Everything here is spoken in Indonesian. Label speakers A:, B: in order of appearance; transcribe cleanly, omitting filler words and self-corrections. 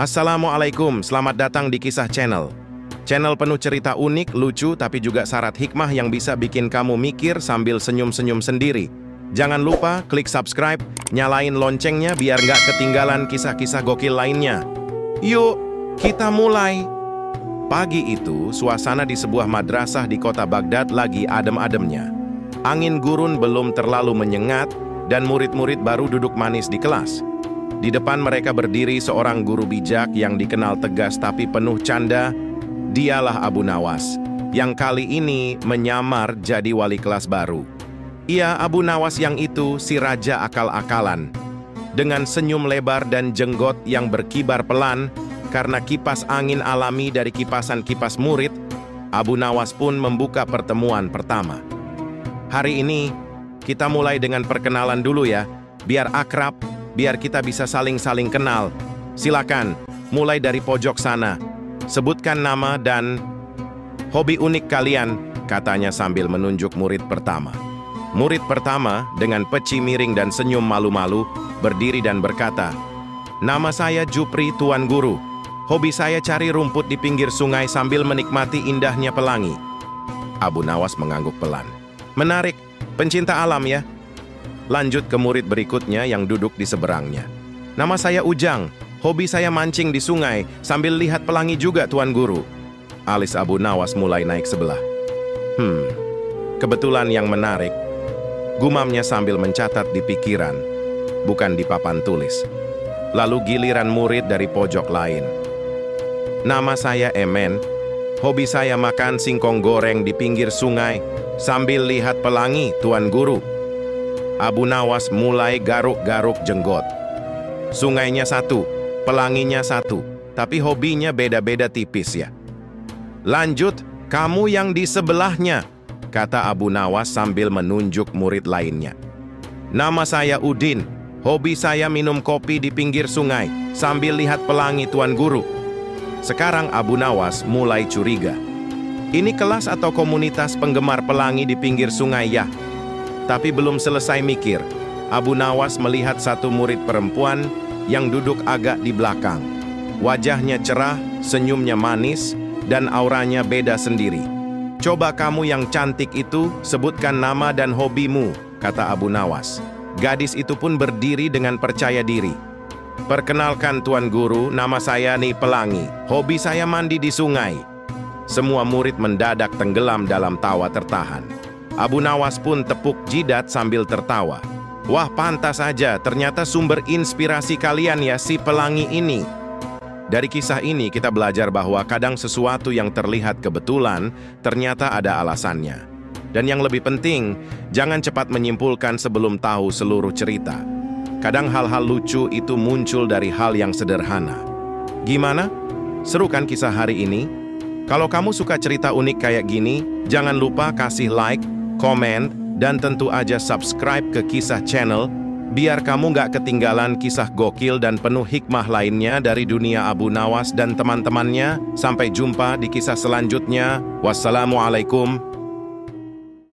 A: Assalamualaikum, selamat datang di Kisah Channel. Channel penuh cerita unik, lucu, tapi juga syarat hikmah yang bisa bikin kamu mikir sambil senyum-senyum sendiri. Jangan lupa klik subscribe, nyalain loncengnya biar nggak ketinggalan kisah-kisah gokil lainnya. Yuk, kita mulai. Pagi itu, suasana di sebuah madrasah di kota Baghdad lagi adem-ademnya. Angin gurun belum terlalu menyengat, dan murid-murid baru duduk manis di kelas. Di depan mereka berdiri seorang guru bijak yang dikenal tegas tapi penuh canda. Dialah Abu Nawas, yang kali ini menyamar jadi wali kelas baru. Iya, Abu Nawas yang itu, si raja akal-akalan. Dengan senyum lebar dan jenggot yang berkibar pelan, karena kipas angin alami dari kipasan-kipas murid, Abu Nawas pun membuka pertemuan pertama. Hari ini, kita mulai dengan perkenalan dulu ya, biar akrab, biar kita bisa saling-saling kenal. Silakan, mulai dari pojok sana. Sebutkan nama dan hobi unik kalian, katanya sambil menunjuk murid pertama. Murid pertama, dengan peci miring dan senyum malu-malu, berdiri dan berkata, "Nama saya Jupri, Tuan Guru. Hobi saya cari rumput di pinggir sungai sambil menikmati indahnya pelangi." Abu Nawas mengangguk pelan. "Menarik, pencinta alam ya." Lanjut ke murid berikutnya yang duduk di seberangnya. "Nama saya Ujang. Hobi saya mancing di sungai sambil lihat pelangi juga, Tuan Guru." Alis Abu Nawas mulai naik sebelah. Kebetulan yang menarik, gumamnya sambil mencatat di pikiran, bukan di papan tulis. Lalu giliran murid dari pojok lain. "Nama saya Emen. Hobi saya makan singkong goreng di pinggir sungai sambil lihat pelangi, Tuan Guru." Abu Nawas mulai garuk-garuk jenggot. Sungainya satu, pelanginya satu, tapi hobinya beda-beda tipis ya. "Lanjut, kamu yang di sebelahnya," kata Abu Nawas sambil menunjuk murid lainnya. "Nama saya Udin. Hobi saya minum kopi di pinggir sungai sambil lihat pelangi, Tuan Guru." Sekarang Abu Nawas mulai curiga. Ini kelas atau komunitas penggemar pelangi di pinggir sungai ya? Tapi belum selesai mikir, Abu Nawas melihat satu murid perempuan yang duduk agak di belakang. Wajahnya cerah, senyumnya manis, dan auranya beda sendiri. "Coba kamu yang cantik itu, sebutkan nama dan hobimu," kata Abu Nawas. Gadis itu pun berdiri dengan percaya diri. "Perkenalkan Tuan Guru, nama saya Ni Pelangi. Hobi saya mandi di sungai." Semua murid mendadak tenggelam dalam tawa tertahan. Abu Nawas pun tepuk jidat sambil tertawa. "Wah, pantas saja, ternyata sumber inspirasi kalian ya si pelangi ini." Dari kisah ini kita belajar bahwa kadang sesuatu yang terlihat kebetulan ternyata ada alasannya. Dan yang lebih penting, jangan cepat menyimpulkan sebelum tahu seluruh cerita. Kadang hal-hal lucu itu muncul dari hal yang sederhana. Gimana? Seru kan kisah hari ini? Kalau kamu suka cerita unik kayak gini, jangan lupa kasih like, komen, dan tentu aja subscribe ke Kisah Channel, biar kamu nggak ketinggalan kisah gokil dan penuh hikmah lainnya dari dunia Abu Nawas dan teman-temannya. Sampai jumpa di kisah selanjutnya. Wassalamualaikum.